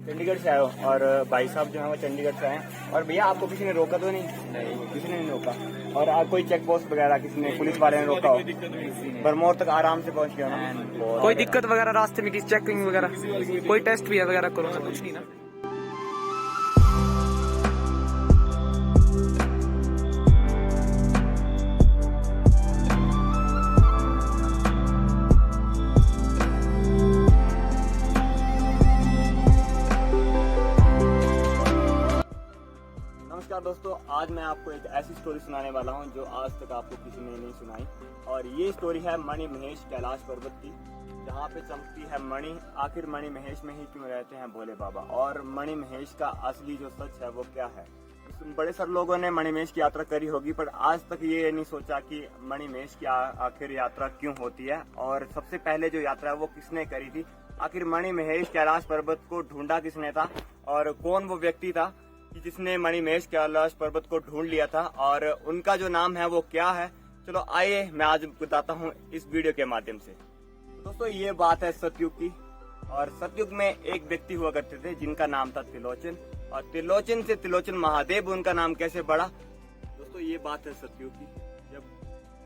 चंडीगढ़ से आए हो और भाई साहब जो है वो चंडीगढ़ से आए हैं। और भैया आपको किसी ने रोका तो नहीं? किसी ने नहीं रोका। और कोई चेक पोस्ट वगैरह किसी ने, पुलिस वाले ने रोका हो? भरमौर तक आराम से पहुंच गया ना? कोई दिक्कत वगैरह रास्ते में, किसी चेकिंग वगैरह, कोई टेस्ट भी है वगैरह कोरोना कुछ नहीं ना? नमस्कार दोस्तों, आज मैं आपको एक ऐसी स्टोरी सुनाने वाला हूं जो आज तक आपको किसी ने नहीं सुनाई। और ये स्टोरी है मणि महेश कैलाश पर्वत की, जहां पे चमकती है मणि। आखिर मणि महेश में ही क्यों रहते हैं भोले बाबा? और मणि महेश का असली जो सच है वो क्या है? बड़े सारे लोगों ने मणि महेश की यात्रा करी होगी, पर आज तक ये नहीं सोचा कि मणि महेश की आखिर यात्रा क्यों होती है और सबसे पहले जो यात्रा है वो किसने करी थी। आखिर मणि महेश कैलाश पर्वत को ढूंढा किसने था और कौन वो व्यक्ति था कि जिसने मणि महेश कैलाश पर्वत को ढूंढ लिया था और उनका जो नाम है वो क्या है? चलो आइए मैं आज बताता हूँ इस वीडियो के माध्यम से। दोस्तों ये बात है सतयुग की, और सतयुग में एक व्यक्ति हुआ करते थे जिनका नाम था त्रिलोचन। और त्रिलोचन से त्रिलोचन महादेव उनका नाम कैसे बढ़ा? दोस्तों ये बात है सतयुग की, जब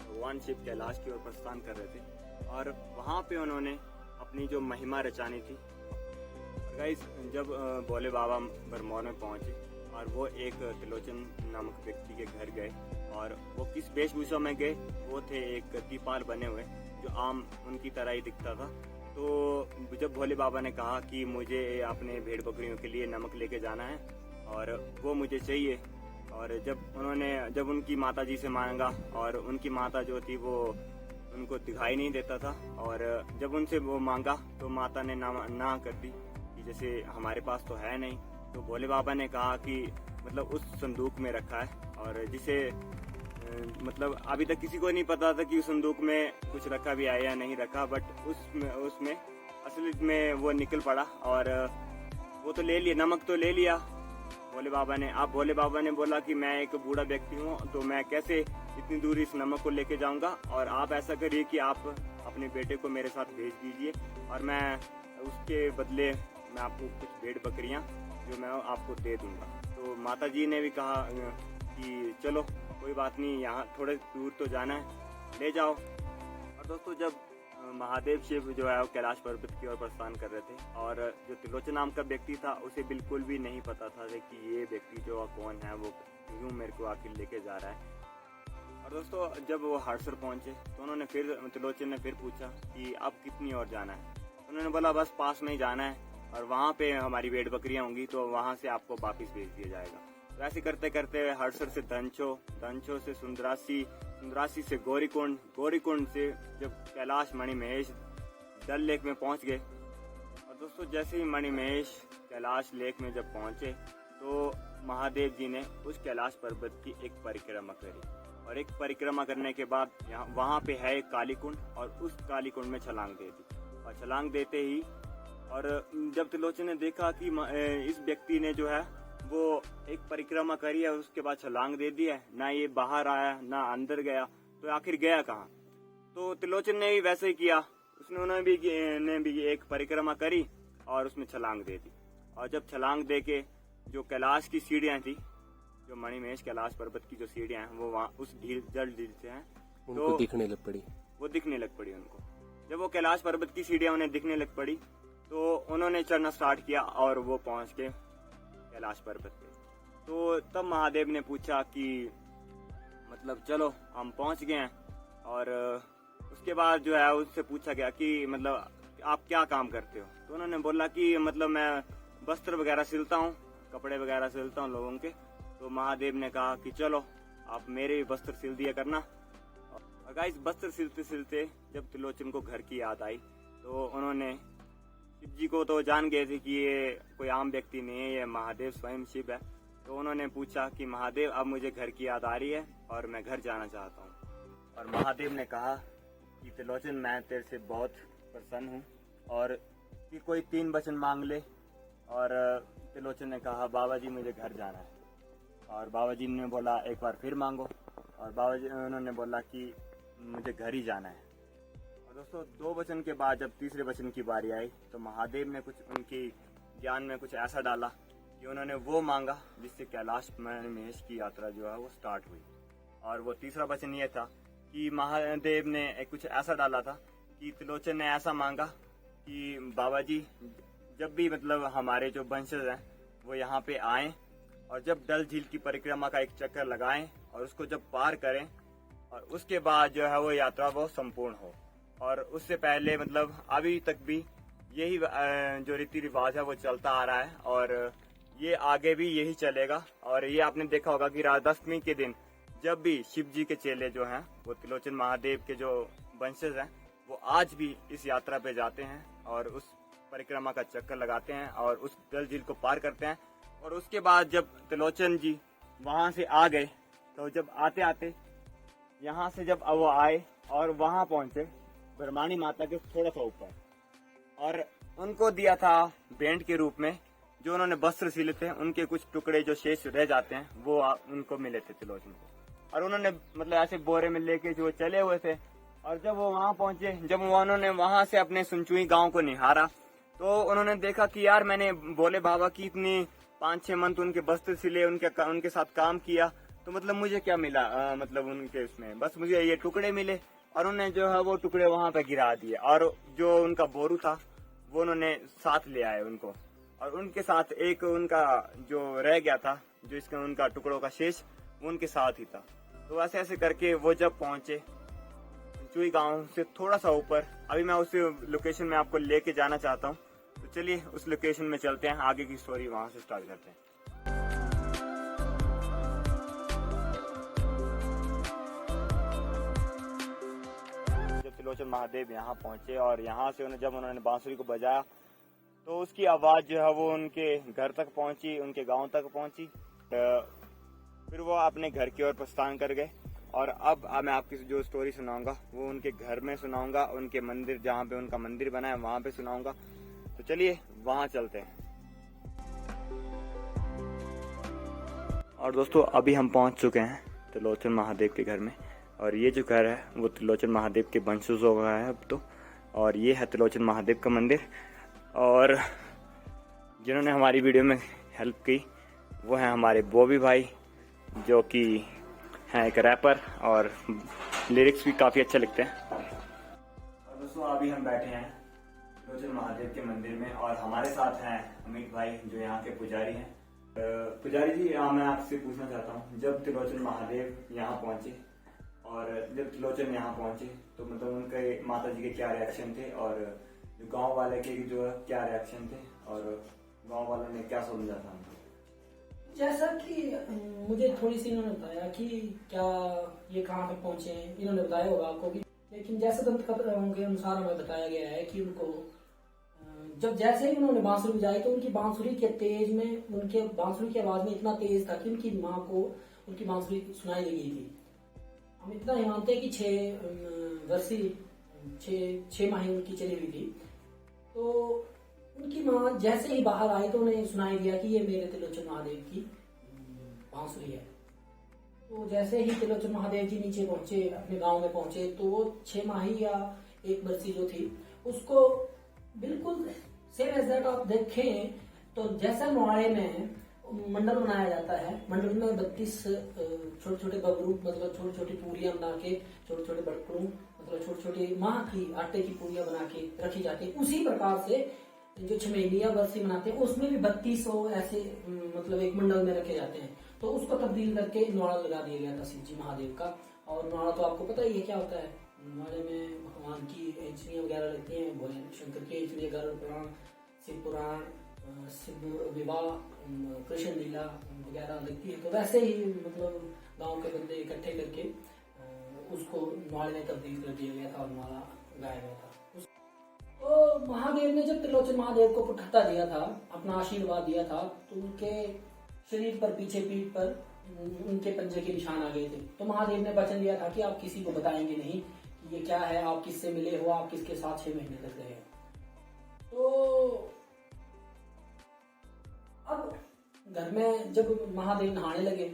भगवान शिव कैलाश की ओर प्रस्थान कर रहे थे और वहां पे उन्होंने अपनी जो महिमा रचानी थी। गाइस, जब भोले बाबा भरमौर में पहुंचे और वो एक त्रिलोचन नामक व्यक्ति के घर गए, और वो किस वेशभूषा में गए? वो थे एक दीपाल बने हुए जो आम उनकी तरह ही दिखता था। तो जब भोले बाबा ने कहा कि मुझे अपने भेड़ बकरियों के लिए नमक लेके जाना है और वो मुझे चाहिए, और जब उनकी माता जी से मांगा और उनकी माता जो थी वो उनको दिखाई नहीं देता था, और जब उनसे वो मांगा तो माता ने ना कर दी कि जैसे हमारे पास तो है नहीं। तो भोले बाबा ने कहा कि मतलब उस संदूक में रखा है, और जिसे मतलब अभी तक किसी को नहीं पता था कि उस संदूक में कुछ रखा भी है या नहीं रखा, बट उसमें असली में वो निकल पड़ा और वो तो ले लिया, नमक तो ले लिया भोले बाबा ने। अब भोले बाबा ने बोला कि मैं एक बूढ़ा व्यक्ति हूँ, तो मैं कैसे इतनी दूर इस नमक को लेके जाऊंगा, और आप ऐसा करिए कि आप अपने बेटे को मेरे साथ भेज दीजिए और मैं उसके बदले मैं आपको कुछ भेड़ बकरियां जो मैं आपको दे दूंगा। तो माता जी ने भी कहा कि चलो कोई बात नहीं, यहाँ थोड़े दूर तो जाना है, ले जाओ। और दोस्तों जब महादेव शिव जो है वो कैलाश पर्वत की ओर प्रस्थान कर रहे थे, और जो त्रिलोचन नाम का व्यक्ति था उसे बिल्कुल भी नहीं पता था कि ये व्यक्ति जो कौन है, वो क्यों मेरे को आखिर लेके जा रहा है। और दोस्तों जब वो हड़सर पहुंचे तो उन्होंने फिर त्रिलोचन ने फिर पूछा कि अब कितनी और जाना है? उन्होंने बोला बस पास में ही जाना है और वहाँ पे हमारी भेड़ बकरियां होंगी, तो वहाँ से आपको वापिस भेज दिया जाएगा। तो ऐसे करते करते हड़सर से धनछो से सुंदरासी से गौरीकुंड से जब कैलाश मणि महेश डल लेक में पहुंच गए। और दोस्तों जैसे ही मणि महेश कैलाश लेक में जब पहुंचे तो महादेव जी ने उस कैलाश पर्वत की एक परिक्रमा करी, और एक परिक्रमा करने के बाद वहाँ पे है एक काली कुंड, और उस काली कुंड में छलांग दे दी। और छलांग देते ही, और जब त्रिलोचन ने देखा कि इस व्यक्ति ने जो है वो एक परिक्रमा करी है उसके बाद छलांग दे दी है, ना ये बाहर आया ना अंदर गया, तो आखिर गया कहाँ? तो त्रिलोचन ने भी वैसे ही किया, उन्होंने भी एक परिक्रमा करी और उसमें छलांग दे दी। और जब छलांग दे के जो कैलाश की सीढ़ियां थी, जो मणि महेश कैलाश पर्वत की जो सीढ़ियां हैं वो वहाँ उस जल झील से हैं, तो दिखने लग पड़ी उनको। जब वो कैलाश पर्वत की सीढ़ियां उन्हें दिखने लग पड़ी तो उन्होंने चढ़ना स्टार्ट किया और वो पहुंच गए कैलाश पर्वत पे। तो तब महादेव ने पूछा कि मतलब चलो हम पहुंच गए हैं, और उसके बाद जो है उससे पूछा गया कि मतलब आप क्या काम करते हो? तो उन्होंने बोला कि मतलब मैं वस्त्र वगैरह सिलता हूँ, कपड़े वगैरह सिलता हूँ लोगों के। तो महादेव ने कहा कि चलो आप मेरे वस्त्र सिल दिया करना। और गाइस, वस्त्र सिलते सिलते जब त्रिलोचन को घर की याद आई तो उन्होंने शिव जी को तो जान गए थे कि ये कोई आम व्यक्ति नहीं है, ये महादेव स्वयं शिव है। तो उन्होंने पूछा कि महादेव अब मुझे घर की याद आ रही है और मैं घर जाना चाहता हूँ। और महादेव ने कहा कि त्रिलोचन मैं तेरे से बहुत प्रसन्न हूँ और कि कोई 3 वचन मांग ले। और त्रिलोचन ने कहा बाबा जी मुझे घर जाना है। और बाबा जी ने बोला एक बार फिर मांगो, और बाबा जी उन्होंने बोला कि मुझे घर ही जाना है। दोस्तों 2 वचन के बाद जब तीसरे वचन की बारी आई तो महादेव ने कुछ उनकी ज्ञान में कुछ ऐसा डाला कि उन्होंने वो मांगा जिससे कैलाश मणि महेश की यात्रा जो है वो स्टार्ट हुई। और वो तीसरा वचन ये था कि महादेव ने कुछ ऐसा डाला था कि त्रिलोचन ने ऐसा मांगा कि बाबा जी जब भी मतलब हमारे जो वंशज हैं वो यहाँ पे आएं और जब डल झील की परिक्रमा का एक चक्कर लगाएं और उसको जब पार करें और उसके बाद जो है वो यात्रा वो संपूर्ण हो। और उससे पहले मतलब अभी तक भी यही जो रीति रिवाज है वो चलता आ रहा है और ये आगे भी यही चलेगा। और ये आपने देखा होगा कि राधाष्टमी के दिन जब भी शिव जी के चेले जो हैं वो त्रिलोचन महादेव के जो वंशज हैं वो आज भी इस यात्रा पे जाते हैं और उस परिक्रमा का चक्कर लगाते हैं और उस डल झील को पार करते हैं। और उसके बाद जब त्रिलोचन जी वहां से आ गए तो जब आते आते यहाँ से जब वो आए और वहां पहुंचे ब्रह्माणी माता के थोड़ा सा ऊपर और उनको दिया था भेंट के रूप में जो उन्होंने वस्त्र सिले थे उनके कुछ टुकड़े जो शेष रह जाते हैं वो उनको मिले थे त्रिलोचन को। और उन्होंने मतलब ऐसे बोरे में लेके जो चले हुए थे और जब वो वहां पहुंचे जब उन्होंने वहां से अपने सुनचुई गांव को निहारा तो उन्होंने देखा कि यार मैंने भोले बाबा की इतनी 5-6 मंथ उनके वस्त्र सिले उनके साथ काम किया तो मतलब मुझे क्या मिला मतलब उनके उसमें बस मुझे ये टुकड़े मिले। और उन्होंने जो है वो टुकड़े वहां पे गिरा दिए और जो उनका बोरू था वो उन्होंने साथ ले आए उनको और उनके साथ एक उनका जो रह गया था जो इसका उनका टुकड़ों का शेष वो उनके साथ ही था। तो ऐसे ऐसे करके वो जब पहुंचे चुई गांव से थोड़ा सा ऊपर, अभी मैं उस लोकेशन में आपको लेके जाना चाहता हूँ तो चलिए उस लोकेशन में चलते हैं, आगे की स्टोरी वहां से स्टार्ट करते हैं। जब त्रिलोचन महादेव यहाँ पहुंचे और यहाँ से जब उन्होंने बांसुरी को बजाया तो उसकी आवाज जो है वो उनके घर तक पहुंची, उनके गांव तक पहुंची। फिर वो अपने घर की ओर प्रस्थान कर गए। और अब मैं आपकी जो स्टोरी सुनाऊंगा वो उनके घर में सुनाऊंगा, उनके मंदिर जहाँ पे उनका मंदिर बना है वहां पे सुनाऊंगा। तो चलिए वहां चलते हैं। और दोस्तों अभी हम पहुंच चुके हैं त्रिलोचन महादेव के घर में और ये जो घर है वो त्रिलोचन महादेव के वंशजों का है अब तो। और ये है त्रिलोचन महादेव का मंदिर और जिन्होंने हमारी वीडियो में हेल्प की वो है हमारे बॉबी भाई जो कि हैं एक रैपर और लिरिक्स भी काफ़ी अच्छा लिखते हैं। और दोस्तों अभी हम बैठे हैं त्रिलोचन महादेव के मंदिर में और हमारे साथ हैं अमित भाई जो यहाँ के पुजारी हैं। पुजारी जी मैं आपसे पूछना चाहता हूँ जब त्रिलोचन महादेव यहाँ पहुँचे और जब त्रिलोचन यहाँ पहुँचे तो मतलब उनके माता जी के क्या रिएक्शन थे और जो गांव वाले के जो है क्या रिएक्शन थे और गांव वालों ने क्या समझा था उनको? जैसा कि मुझे थोड़ी सी इन्होंने बताया कि क्या ये कहाँ पे पहुंचे हैं, इन्होंने बताया होगा आपको भी, लेकिन जैसे दंत खबरों के अनुसार हमें बताया गया है कि उनको जब जैसे ही उन्होंने बांसुरी बजाई तो उनकी बांसुरी के तेज में उनके बांसुरी की आवाज में इतना तेज था कि उनकी माँ को उनकी बांसुरी सुनाई दे गई थी। हम इतना ही मानते हैं कि 6 माह उनकी चली हुई थी। तो उनकी माँ जैसे ही बाहर आई तो उन्हें सुनाई दिया कि ये मेरे त्रिलोचन महादेव की बांसुरी है। तो जैसे ही त्रिलोचन महादेव जी नीचे पहुंचे, अपने गांव में पहुंचे, तो वो 6 माही या 1 वर्षी जो थी उसको बिल्कुल सेम एज दैट आप देखें तो जैसा नोआड़े में मंडल बनाया जाता है, मंडल में 32 छोटे छोटे बबरू मतलब छोटी छोटी पूरियां बना के, छोटे छोटे बटकड़ू मतलब छोटी छोटी माह की आटे की पूरियां बना के रखी जाती है। उसी प्रकार से जो छमेली या बरसी बनाते हैं उसमें भी 3200 ऐसे मतलब एक मंडल में रखे जाते हैं। तो उसको तब्दील करके नोड़ा लगा दिया गया था शिव जी महादेव का। और नोड़ा तो आपको पता ही है क्या होता है, नोड़े में भगवान की एंचनियां वगैरह लगती हैं, भोले शंकर की एंचनियां, गरुड़ पुराण, शिव पुराण, शिव विवाह, कृष्ण लीला वगैरह लगती है। तो वैसे ही मतलब गांव के बंदे इकट्ठे करके उसको नोड़े में तब्दील कर दिया गया था और नोड़ा गाया गया था। तो महादेव ने जब त्रिलोचन महादेव को पुठत्ता दिया था, अपना आशीर्वाद दिया था, तो उनके शरीर पर पीछे पीठ पर उनके पंजे के निशान आ गए थे। तो महादेव ने वचन दिया था कि आप किसी को बताएंगे नहीं कि ये क्या है, आप किससे मिले हो, आप किसके साथ 6 महीने तक रहे हो। तो अब घर में जब महादेव नहाने लगे,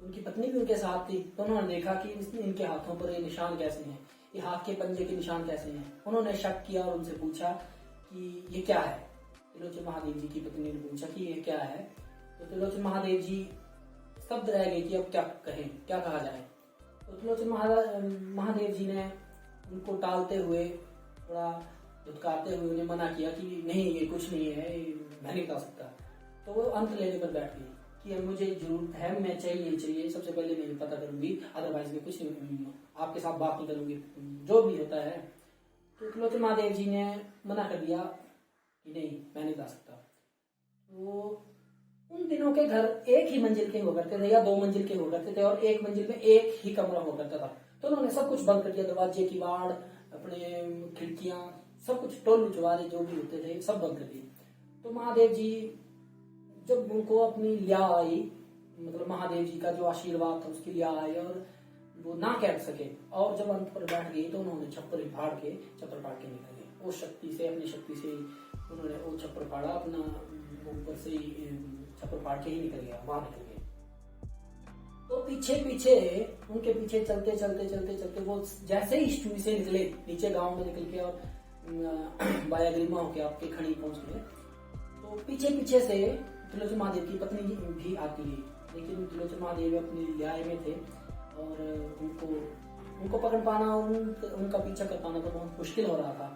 उनकी पत्नी भी उनके साथ थी, तो उन्होंने देखा कि इनके हाथों पर ये निशान कैसे हैं, ये हाथ के पंजे के निशान कैसे हैं। उन्होंने शक किया और उनसे पूछा कि ये क्या है। त्रिलोचन महादेव जी की पत्नी ने पूछा कि ये क्या है। तो त्रिलोचन महादेव जी स्तब्ध रह गए कि अब क्या कहें, क्या कहा जाए। तो त्रिलोचन महादेव जी ने उनको टालते हुए, थोड़ा धुतकारते हुए उन्हें मना किया कि नहीं, ये कुछ नहीं है, मैं नहीं कह सकता। तो वो अंत लेने पर बैठ गई कि अब मुझे जरूरत है, मैं चाहिए, सबसे पहले मैं पता करूंगी, अदरवाइज मैं कुछ नहीं, आपके साथ बात नहीं करूंगी, जो भी होता है। तो त्रिलोचन महादेव जी ने मना कर दिया कि नहीं, मैं नहीं जा सकता। तो उन दिनों के घर एक ही मंजिल के हुआ करते थे या 2 मंजिल के हुआ करते थे, और एक मंजिल में एक ही कमरा हुआ करता था। तो उन्होंने सब कुछ बंद कर दिया, दरवाजे की बाड़, अपने खिड़कियां, सब कुछ, टोलू चुवारे जो भी होते थे सब बंद कर दिए। तो महादेव जी जब उनको अपनी लिया आई, मतलब महादेव जी का जो आशीर्वाद था उसकी लिया आई, और वो ना कह सके, और जब अंत पर बैठ गई तो उन्होंने छप्पर फाड़ के निकल गए। उस शक्ति से, अपनी शक्ति से उन्होंने वो छप्पर फाड़ा, अपना ऊपर से छप्पर फाड़ के ही निकल गया, वहां निकल गए। तो पीछे उनके पीछे चलते वो जैसे ही स्टूडी से निकले, नीचे गांव में निकल के और बाया गरिमा होके आपके खड़ी पहुंच गए। तो पीछे से त्रिलोचन महादेव की पत्नी भी आती है, लेकिन त्रिलोचन महादेव अपनी न्याय में थे, और उनको पकड़ पाना और उनका पीछा कर पाना तो बहुत मुश्किल हो रहा था।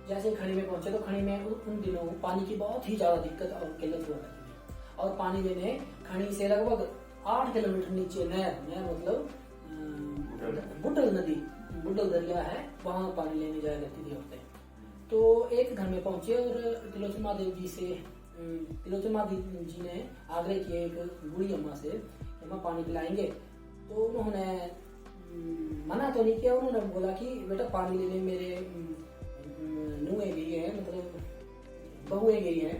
जैसे खड़ी में पहुंचे तो खड़ी में उन दिनों पानी की बहुत ही ज्यादा दिक्कत और किल्लत हुआ करती थी, और पानी लेने खड़ी से लगभग 8 किलोमीटर नीचे नहर मतलब बुटल नदी, बुटल दरिया है, वहां पानी लेने जाया करती थी औरतें। तो एक घर में पहुंचे और त्रिलोचन महादेव जी ने आग्रह किया एक बूढ़ी अम्मा से कि अम्मा पानी पिलाएंगे। तो उन्होंने मना तो नहीं किया, उन्होंने बोला कि बेटा पानी लेने मेरे नुए गई है, मतलब बहुएं गई है,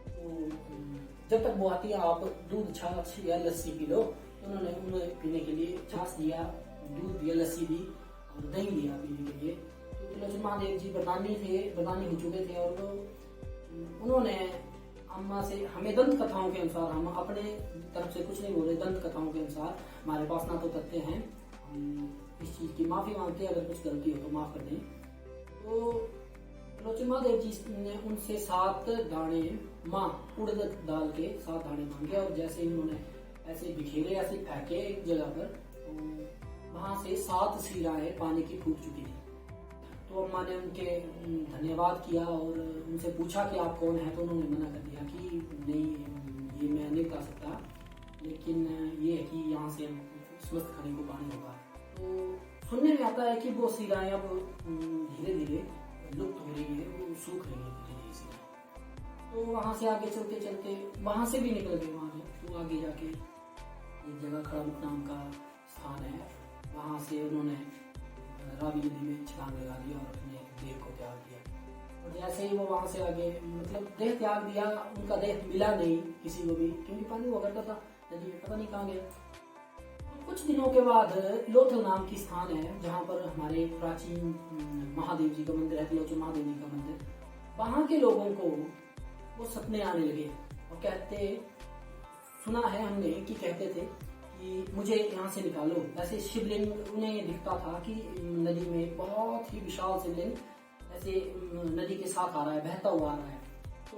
तो जब तक वो आती है आप दूध, छाछ या लस्सी पी लो। तो उन्होंने उन्हें पीने के लिए छाछ दिया, दूध दिया, लस्सी दी और दही दिया पीने के लिए। तो त्रिलोचन महादेव जी बरदानी हो चुके थे, और उन्होंने अम्मा से, हमें दंत कथाओं के अनुसार, हम अपने तरफ से कुछ नहीं बोल रहे, दंत कथाओं के अनुसार, हमारे पास ना तो तथ्य हैं, इस चीज की माफी मांगते हैं, अगर कुछ गलती हो तो माफ कर दें। तो त्रिलोचन महादेव जी ने उनसे 7 दाने उड़द दाल के 7 दाने मांगे, और जैसे ही उन्होंने ऐसे बिखेरे, ऐसे फेंके एक जगह पर, तो वहां से 7 सिराएं पानी की फूट चुकी थी। तो अम्मा ने उनके धन्यवाद किया और उनसे पूछा कि आप कौन है। तो उन्होंने मना कर दिया कि नहीं, ये मैं नहीं बता सकता, लेकिन ये है कि यहाँ से समस्त खड़ी को पानी होगा। तो सुनने में आता है कि वो सिराएं अब धीरे धीरे लुप्त हो रही है, वो सूख रही है धीरे धीरे। तो वहां से आगे चलते वहां से भी निकल गए वहां से। तो आगे जाके एक जगह खड़ामुख नाम का स्थान है, वहां से उन्होंने रावी नदी में छलांग लगा दी और अपने देह को त्याग दिया। और जैसे ही वो वहां से आगे, मतलब देह त्याग दिया, उनका देह मिला नहीं किसी को भी, क्योंकि पानी हुआ करता था नदी में, पता नहीं कहाँ गया। कुछ दिनों के बाद लोथल नाम की स्थान है, जहाँ पर हमारे प्राचीन महादेव जी का मंदिर है, त्रिलोचन महादेव जी का मंदिर। वहां के लोगों को वो सपने आने लगे और सुना है हमने कि कहते थे कि मुझे यहाँ से निकालो। ऐसे शिवलिंग उन्हें दिखता था कि नदी में बहुत ही विशाल शिवलिंग ऐसे नदी के साथ आ रहा है, बहता हुआ आ रहा है। तो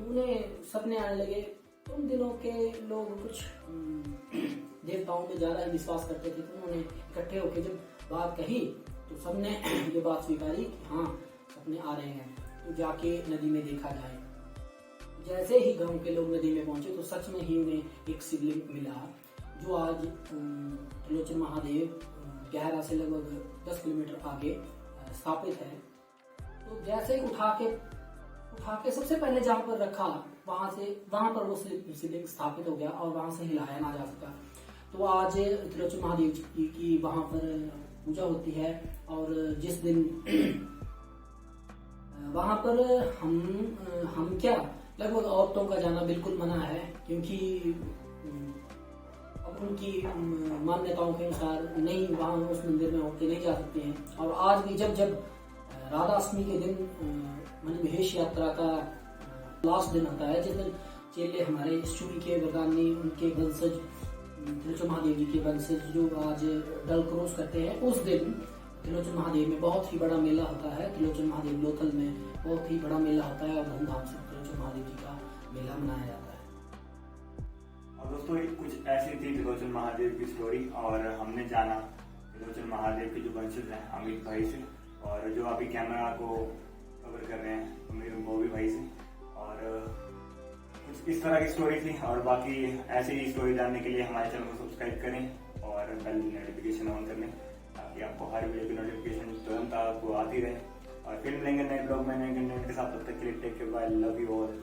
उन्हें सपने आने लगे। उन दिनों के लोग कुछ देवताओं में ज्यादा ही विश्वास करते थे, तो उन्होंने इकट्ठे होकर जब बात कही तो सबने ये बात स्वीकारी कि हाँ सपने आ रहे हैं, तो जाके नदी में देखा जाए। जैसे ही गांव के लोग नदी में पहुंचे तो सच में ही उन्हें एक शिवलिंग मिला, जो आज त्रिलोचन महादेव गहरा से लगभग 10 किलोमीटर आगे स्थापित है। तो जैसे ही उठा के सबसे पहले जहाँ पर रखा, वहां पर वो शिवलिंग स्थापित हो गया और वहां से हिलाया ना जा सका। तो आज त्रिलोचन महादेव जी की वहां पर पूजा होती है। और जिस दिन वहां पर हम क्या, लगभग औरतों का जाना बिल्कुल मना है, क्योंकि अब उनकी मान्यताओं के अनुसार नहीं, वहां उस मंदिर में औरतें नहीं जा सकती हैं। और आज भी जब राधाष्टमी के दिन मणिमहेश यात्रा का लास्ट दिन होता है, जिस दिन चेले हमारे शिव के वरदानी, उनके वंशज, त्रिलोचन महादेव जी के वंशज जो आज डल क्रॉस करते हैं, उस दिन त्रिलोचन महादेव में बहुत ही बड़ा मेला होता है। त्रिलोचन महादेव लोथल में बहुत ही बड़ा मेला होता है और धूमधाम से त्रिलोचन त्रिलोचन महादेव जी का मेला मनाया जाता है। और दोस्तों कुछ ऐसी थी त्रिलोचन महादेव की स्टोरी, और हमने जाना त्रिलोचन महादेव के जो वंशज हैं अमित भाई से, और जो अभी कैमरा को कवर कर रहे हैं अमीर गोभी भाई से। और कुछ इस तरह की स्टोरी थी, और बाकी ऐसी ही स्टोरी जानने के लिए हमारे चैनल को सब्सक्राइब करें और बेल नोटिफिकेशन ऑन कर लें, ताकि आपको हर वीडियो की नोटिफिकेशन तुरंत आपको आती रहे। और फिर मिलेंगे नए ब्लॉग में नए कंटेंट के साथ, तब तक के लिए take care, bye, love you all.